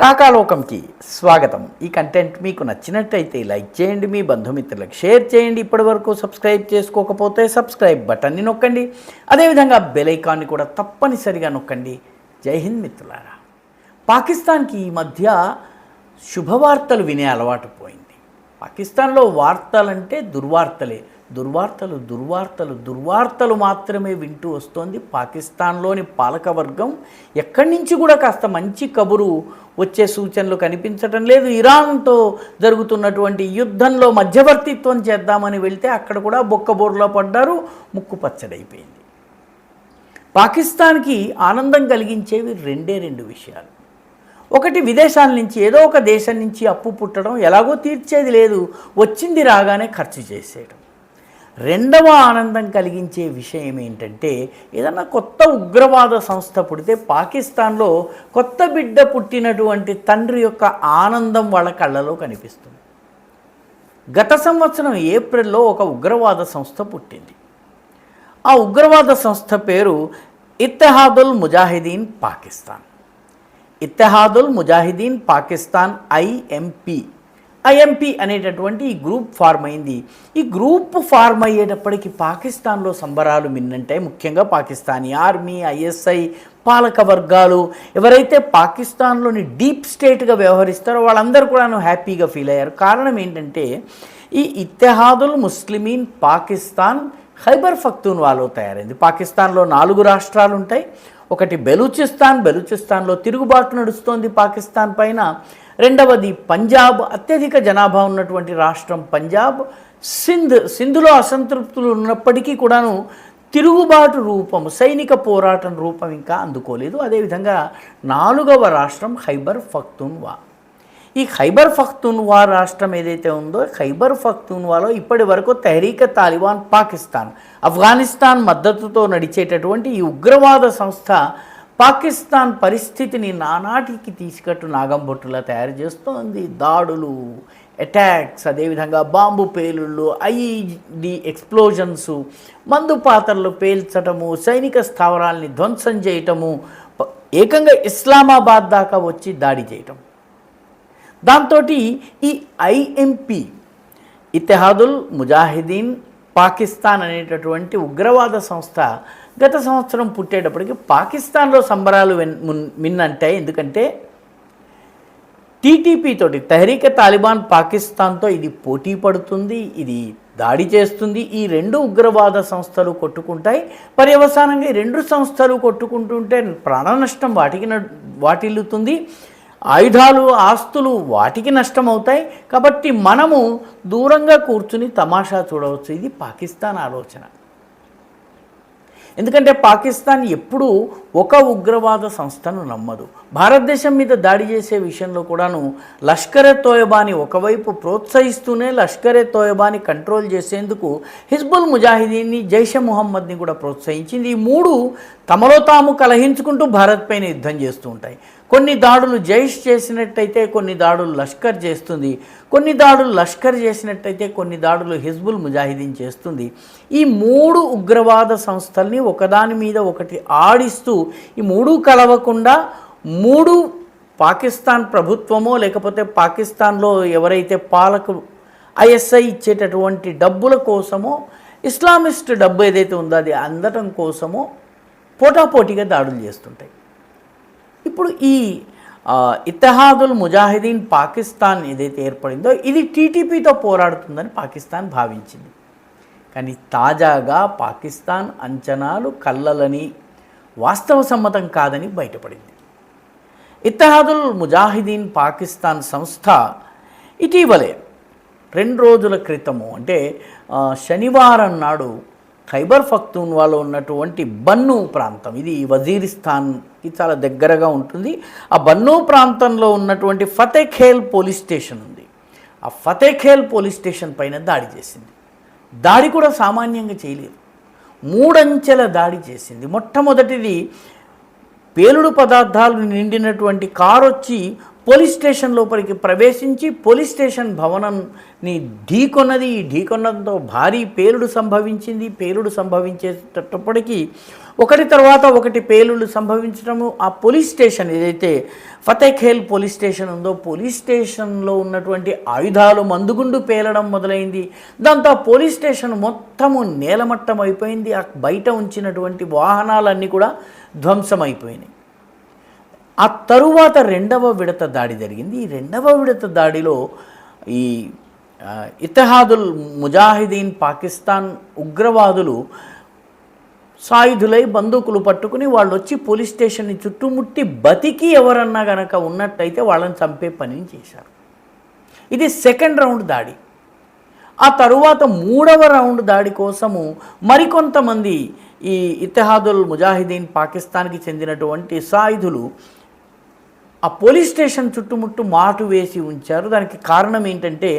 రాకాలోకంకి స్వాగతం. ఈ కంటెంట్ మీకు నచ్చినట్టయితే లైక్ చేయండి, మీ బంధుమిత్రులకు షేర్ చేయండి. ఇప్పటివరకు సబ్స్క్రైబ్ చేసుకోకపోతే సబ్స్క్రైబ్ బటన్ని నొక్కండి. అదేవిధంగా బెల్ ఐకాన్ని కూడా తప్పనిసరిగా నొక్కండి. జై హింద్ మిత్రులారా. పాకిస్తాన్కి ఈ మధ్య శుభవార్తలు వినే అలవాటు పోయింది. పాకిస్తాన్లో వార్తలంటే దుర్వార్తలు మాత్రమే వింటూ వస్తోంది పాకిస్తాన్లోని పాలకవర్గం. ఎక్కడి నుంచి కూడా కాస్త మంచి కబురు వచ్చే సూచనలు కనిపించడం లేదు. ఇరాన్తో జరుగుతున్నటువంటి యుద్ధంలో మధ్యవర్తిత్వం చేద్దామని వెళ్తే అక్కడ కూడా బొక్కబోర్లో పడ్డారు, ముక్కు పచ్చడైపోయింది. పాకిస్తాన్కి ఆనందం కలిగించేవి రెండు విషయాలు. ఒకటి, విదేశాల నుంచి ఏదో ఒక దేశం నుంచి అప్పు పుట్టడం, ఎలాగో తీర్చేది లేదు, వచ్చింది రాగానే ఖర్చు చేసేయడం. రెండవ ఆనందం కలిగించే విషయం ఏంటంటే, ఏదన్నా కొత్త ఉగ్రవాద సంస్థ పుడితే పాకిస్తాన్లో కొత్త బిడ్డ పుట్టినటువంటి తండ్రి యొక్క ఆనందం వాళ్ళ కళ్ళలో కనిపిస్తుంది. గత సంవత్సరం ఏప్రిల్లో ఒక ఉగ్రవాద సంస్థ పుట్టింది. ఆ ఉగ్రవాద సంస్థ పేరు ఇత్తెహాదుల్ ముజాహిదీన్ పాకిస్తాన్ ఐఎంపీ అనేటటువంటి ఈ గ్రూప్ ఫార్మ్ అయింది. ఈ గ్రూప్ ఫార్మ్ అయ్యేటప్పటికి పాకిస్తాన్లో సంబరాలు మిన్నంటాయి. ముఖ్యంగా పాకిస్తానీ ఆర్మీ, ఐఎస్ఐ పాలక వర్గాలు, ఎవరైతే పాకిస్తాన్లోని డీప్ స్టేట్గా వ్యవహరిస్తారో వాళ్ళందరూ కూడా హ్యాపీగా ఫీల్ అయ్యారు. కారణం ఏంటంటే, ఈ ఇత్తెహాదుల్ ముస్లిమీన్ పాకిస్తాన్ ఖైబర్ పఖ్తూన్వాలో తయారైంది. పాకిస్తాన్లో 4 రాష్ట్రాలు ఉంటాయి. ఒకటి బెలూచిస్తాన్లో తిరుగుబాటు నడుస్తోంది పాకిస్తాన్ పైన. రెండవది పంజాబ్, అత్యధిక జనాభా ఉన్నటువంటి రాష్ట్రం పంజాబ్. సింధులో అసంతృప్తులు ఉన్నప్పటికీ కూడాను తిరుగుబాటు రూపం, సైనిక పోరాటం రూపం ఇంకా అందుకోలేదు. అదేవిధంగా 4వ రాష్ట్రం ఖైబర్ పఖ్తూన్వా. ఈ ఖైబర్ పఖ్తూన్వా రాష్ట్రం ఏదైతే ఉందో, ఖైబర్ పఖ్తూన్వాలో ఇప్పటి వరకు తెహ్రీక్ తాలిబాన్ పాకిస్తాన్, ఆఫ్ఘనిస్తాన్ మద్దతుతో నడిచేటటువంటి ఈ ఉగ్రవాద సంస్థ పాకిస్తాన్ పరిస్థితిని నానాటికి తీసుకట్టు నాగంబొట్టులా తయారు చేస్తోంది. దాడులు, అటాక్స్, అదేవిధంగా బాంబు పేలుళ్ళు, ఐఈడి ఎక్స్ప్లోజన్స్, మందు పాత్రలు పేల్చటము, సైనిక స్థావరాల్ని ధ్వంసం చేయటము, ఏకంగా ఇస్లామాబాద్ దాకా వచ్చి దాడి చేయటం. దాంతో ఈ ఐఎంపీ ఇత్తెహాదుల్ ముజాహిదీన్ పాకిస్తాన్ అనేటటువంటి ఉగ్రవాద సంస్థ గత సంవత్సరం పుట్టేటప్పటికి పాకిస్తాన్లో సంబరాలు మిన్నంటాయి. ఎందుకంటే టీటీపీ తోటి, తెహ్రీక్ తాలిబాన్ పాకిస్తాన్తో ఇది పోటీ పడుతుంది, ఇది దాడి చేస్తుంది. ఈ 2 ఉగ్రవాద సంస్థలు కొట్టుకుంటాయి. పర్యవసానంగా ఈ 2 సంస్థలు కొట్టుకుంటుంటే ప్రాణ నష్టం వాటిల్లుతుంది, ఆయుధాలు, ఆస్తులు వాటికి నష్టం అవుతాయి. కాబట్టి మనము దూరంగా కూర్చుని తమాషా చూడవచ్చు. ఇది పాకిస్తాన్ ఆలోచన. ఎందుకంటే పాకిస్తాన్ ఎప్పుడూ ఒక ఉగ్రవాద సంస్థను నమ్మదు. భారతదేశం మీద దాడి చేసే విషయంలో కూడాను లష్కరే తోయబాని ఒకవైపు ప్రోత్సహిస్తూనే లష్కరే తోయబాని కంట్రోల్ చేసేందుకు హిజ్బుల్ ముజాహిదీన్ని, జైషే ముహమ్మద్ని కూడా ప్రోత్సహించింది. ఈ 3 తమలో తాము కలహించుకుంటూ భారత్ పైన యుద్ధం చేస్తూ ఉంటాయి. కొన్ని దాడులు జైష్ చేసినట్టయితే కొన్ని దాడులు లష్కర్ చేస్తుంది, కొన్ని దాడులు లష్కర్ చేసినట్టయితే కొన్ని దాడులు హిజ్బుల్ ముజాహిదీన్ చేస్తుంది. ఈ 3 ఉగ్రవాద సంస్థల్ని ఒకదాని మీద ఒకటి ఆడిస్తూ, ఈ 3 కలవకుండా 3 పాకిస్తాన్ ప్రభుత్వమో లేకపోతే పాకిస్తాన్లో ఎవరైతే పాలకులు ఐఎస్ఐ ఇచ్చేటటువంటి డబ్బుల కోసమో, ఇస్లామిస్ట్ డబ్బు ఏదైతే ఉందో అది అందటం కోసమో పోటాపోటీగా దాడులు చేస్తుంటాయి. ఇప్పుడు ఈ ఇత్తెహాదుల్ ముజాహిదీన్ పాకిస్తాన్ ఏదైతే ఏర్పడిందో ఇది టీటీపీతో పోరాడుతుందని పాకిస్తాన్ భావించింది. కానీ తాజాగా పాకిస్తాన్ అంచనాలు కల్లలని, వాస్తవ సమ్మతం కాదని బయటపడింది. ఇత్తెహాదుల్ ముజాహిదీన్ పాకిస్తాన్ సంస్థ ఇటీవలే 2 రోజుల క్రితము, అంటే శనివారం నాడు ఖైబర్ పఖ్తూన్వాలో ఉన్నటువంటి బన్నూ ప్రాంతం, ఇది వజీరిస్తాన్కి చాలా దగ్గరగా ఉంటుంది. ఆ బన్నూ ప్రాంతంలో ఉన్నటువంటి ఫతేఖేల్ పోలీస్ స్టేషన్ ఉంది. ఆ ఫతేఖేల్ పోలీస్ స్టేషన్ పైన దాడి చేసింది. దాడి కూడా సామాన్యంగా చేయలేదు, 3 అంచెల దాడి చేసింది. మొట్టమొదటిది పేలుడు పదార్థాలు నిండినటువంటి కారు వచ్చి పోలీస్ స్టేషన్ లోపలికి ప్రవేశించి పోలీస్ స్టేషన్ భవనాన్ని ఢీకొన్నది. ఈ ఢీకొనడంతో భారీ పేలుడు సంభవించింది. పేలుడు సంభవించేటప్పటికీ ఒకటి తర్వాత ఒకటి పేలుళ్ళు సంభవించడము. ఆ పోలీస్ స్టేషన్ ఏదైతే ఫతేఖేల్ పోలీస్ స్టేషన్ ఉందో పోలీస్ స్టేషన్లో ఉన్నటువంటి ఆయుధాలు మందుగుండు పేలడం మొదలైంది. దాంతో ఆ పోలీస్ స్టేషన్ మొత్తము నేలమట్టం అయిపోయింది. ఆ బయట ఉంచినటువంటి వాహనాలన్నీ కూడా ధ్వంసమైపోయినాయి. ఆ తరువాత రెండవ విడత దాడి జరిగింది. ఈ రెండవ విడత దాడిలో ఈ ఇత్తెహాదుల్ ముజాహిదీన్ పాకిస్తాన్ ఉగ్రవాదులు సాయుధులై బందూకులు పట్టుకుని వాళ్ళు వచ్చి పోలీస్ స్టేషన్ని చుట్టుముట్టి బతికి ఎవరన్నా గనక ఉన్నట్టయితే వాళ్ళని చంపే పనిని చేశారు. ఇది సెకండ్ రౌండ్ దాడి. ఆ తరువాత మూడవ రౌండ్ దాడి కోసము మరికొంతమంది ఈ ఇత్తెహాదుల్ ముజాహిదీన్ పాకిస్తాన్కి చెందినటువంటి సాయుధులు ఆ పోలీస్ స్టేషన్ చుట్టుముట్టు మాటు వేసి ఉంచారు. దానికి కారణం ఏంటంటే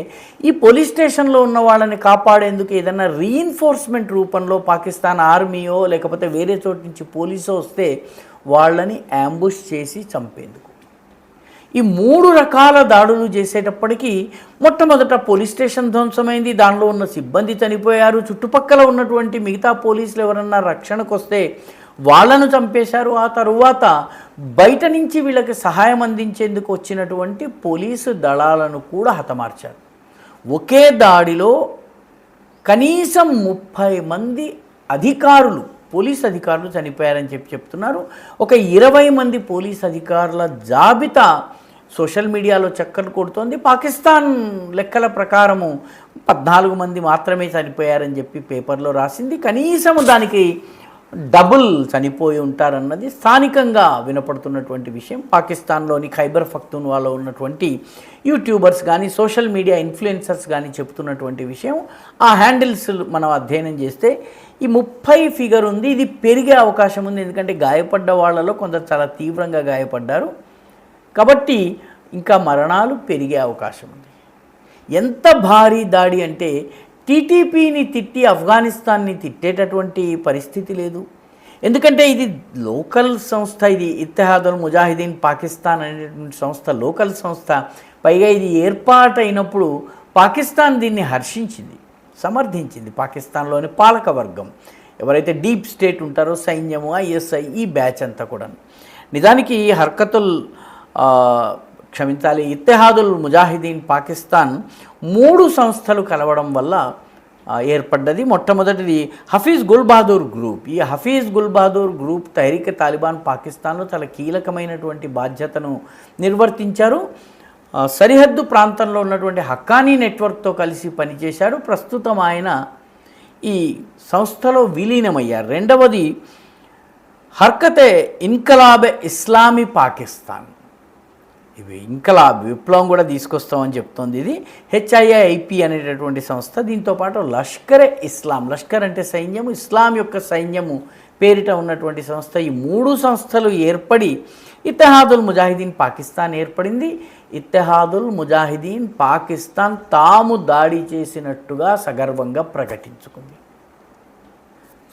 ఈ పోలీస్ స్టేషన్లో ఉన్న వాళ్ళని కాపాడేందుకు ఏదైనా రీఇన్ఫోర్స్మెంట్ రూపంలో పాకిస్తాన్ ఆర్మీయో లేకపోతే వేరే చోటు నుంచి పోలీసో వస్తే వాళ్ళని యాంబుష్ చేసి చంపేందుకు. ఈ 3 రకాల దాడులు చేసేటప్పటికీ మొట్టమొదట పోలీస్ స్టేషన్ ధ్వంసమైంది. దానిలో ఉన్న సిబ్బంది చనిపోయారు. చుట్టుపక్కల ఉన్నటువంటి మిగతా పోలీసులు ఎవరన్నా రక్షణకు వస్తే వాళ్ళను చంపేశారు. ఆ తరువాత బయట నుంచి వీళ్ళకి సహాయం అందించేందుకు వచ్చినటువంటి పోలీసు దళాలను కూడా హతమార్చారు. ఒకే దాడిలో కనీసం 30 మంది అధికారులు పోలీస్ అధికారులు చనిపోయారని చెప్తున్నారు. ఒక 20 మంది పోలీస్ అధికారుల జాబితా సోషల్ మీడియాలో చక్కర్లు కొడుతోంది. పాకిస్తాన్ లెక్కల ప్రకారము 14 మంది మాత్రమే చనిపోయారని చెప్పి పేపర్లో రాసింది. కనీసం దానికి డబుల్ చనిపోయి ఉంటారన్నది స్థానికంగా వినపడుతున్నటువంటి విషయం. పాకిస్తాన్లోని ఖైబర్ పఖ్తూన్వాలో ఉన్నటువంటి యూట్యూబర్స్ కానీ సోషల్ మీడియా ఇన్ఫ్లుయెన్సర్స్ కానీ చెప్తున్నటువంటి విషయం. ఆ హ్యాండిల్స్ మనం అధ్యయనం చేస్తే ఈ 30 ఫిగర్ ఉంది. ఇది పెరిగే అవకాశం ఉంది. ఎందుకంటే గాయపడ్డ వాళ్ళలో కొందరు చాలా తీవ్రంగా గాయపడ్డారు కాబట్టి ఇంకా మరణాలు పెరిగే అవకాశం ఉంది. ఎంత భారీ దాడి అంటే టీటీపీని తిట్టి ఆఫ్ఘనిస్తాన్ని తిట్టేటటువంటి పరిస్థితి లేదు. ఎందుకంటే ఇది లోకల్ సంస్థ. ఇది ఇత్తెహాదుల్ ముజాహిదీన్ పాకిస్తాన్ అనేటువంటి సంస్థ లోకల్ సంస్థ. పైగా ఇది ఏర్పాటైనప్పుడు పాకిస్తాన్ దీన్ని హర్షించింది, సమర్థించింది. పాకిస్తాన్లోని పాలకవర్గం ఎవరైతే డీప్ స్టేట్ ఉంటారో సైన్యము, ఐఎస్ఐ, ఈ బ్యాచ్ అంతా కూడా. నిజానికి ఇత్తెహాదుల్ ముజాహిదీన్ పాకిస్తాన్ 3 సంస్థలు కలవడం వల్ల ఏర్పడ్డది. మొట్టమొదటిది హఫీజ్ గుల్ బహదూర్ గ్రూప్. ఈ హఫీజ్ గుల్ బహదూర్ గ్రూప్ తహరీక్ తాలిబాన్ పాకిస్తాన్లో చాలా కీలకమైనటువంటి బాధ్యతను నిర్వర్తించారు. సరిహద్దు ప్రాంతంలో ఉన్నటువంటి హక్కానీ నెట్వర్క్తో కలిసి పనిచేశాడు. ప్రస్తుతం ఆయన ఈ సంస్థలో విలీనమయ్యారు. రెండవది హర్కతే ఇన్కలాబే ఇస్లామీ పాకిస్తాన్. ఇవి ఇంకలాబ్ విప్లవం కూడా తీసుకొస్తామని చెప్తోంది. ఇది HIIP అనేటటువంటి సంస్థ. దీంతోపాటు లష్కరే ఇస్లాం, లష్కర్ అంటే సైన్యము, ఇస్లాం యొక్క సైన్యము పేరిట ఉన్నటువంటి సంస్థ. ఈ 3 సంస్థలు ఏర్పడి ఇత్తెహాదుల్ ముజాహిదీన్ పాకిస్తాన్ ఏర్పడింది. ఇత్తెహాదుల్ ముజాహిదీన్ పాకిస్తాన్ తాము దాడి చేసినట్టుగా సగర్వంగా ప్రకటించుకుంది.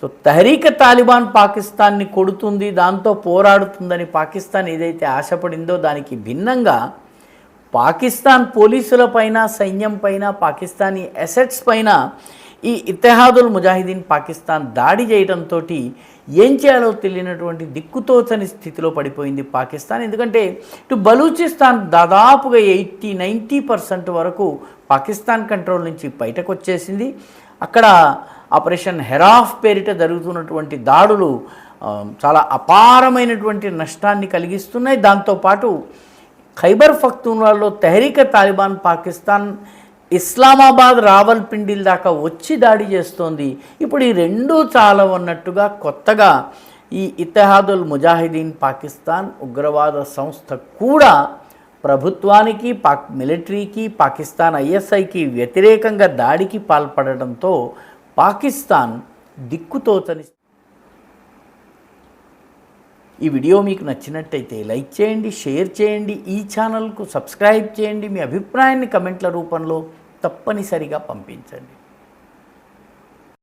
సో తహరీక్ తాలిబాన్ పాకిస్తాన్ని కొడుతుంది, దాంతో పోరాడుతుందని పాకిస్తాన్ ఏదైతే ఆశపడిందో దానికి భిన్నంగా పాకిస్తాన్ పోలీసుల పైన, సైన్యం పైన, పాకిస్తానీ అసెట్స్ పైన ఈ ఇత్తెహాదుల్ ముజాహిదీన్ పాకిస్తాన్ దాడి చేయడంతో ఏం చేయాలో తెలియనటువంటి దిక్కుతోచని స్థితిలో పడిపోయింది పాకిస్తాన్. ఎందుకంటే ఇటు బలూచిస్తాన్ దాదాపుగా 80-90% వరకు పాకిస్తాన్ కంట్రోల్ నుంచి బయటకు వచ్చేసింది. అక్కడ ఆపరేషన్ హెరాఫ్ పేరిట జరుగుతున్నటువంటి దాడులు చాలా అపారమైనటువంటి నష్టాన్ని కలిగిస్తున్నాయి. దాంతోపాటు ఖైబర్ పఖ్తూన్వాలో తహరీక్ తాలిబాన్ పాకిస్తాన్ ఇస్లామాబాద్, రావల్పిండిల్ దాకా వచ్చి దాడి చేస్తోంది. ఇప్పుడు ఈ 2 చాలవన్నట్టుగా కొత్తగా ఈ ఇత్తెహాదుల్ ముజాహిదీన్ పాకిస్తాన్ ఉగ్రవాద సంస్థ కూడా ప్రభుత్వానికి, మిలిటరీకి, పాకిస్తాన్ ISIకి వ్యతిరేకంగా దాడికి పాల్పడడంతో పాకిస్తాన్ దిక్కుతోచని. ఈ వీడియో మీకు నచ్చినట్టయితే లైక్ చేయండి, షేర్ చేయండి, ఈ ఛానల్కు సబ్స్క్రైబ్ చేయండి. మీ అభిప్రాయాన్ని కమెంట్ల రూపంలో తప్పనిసరిగా పంపించండి.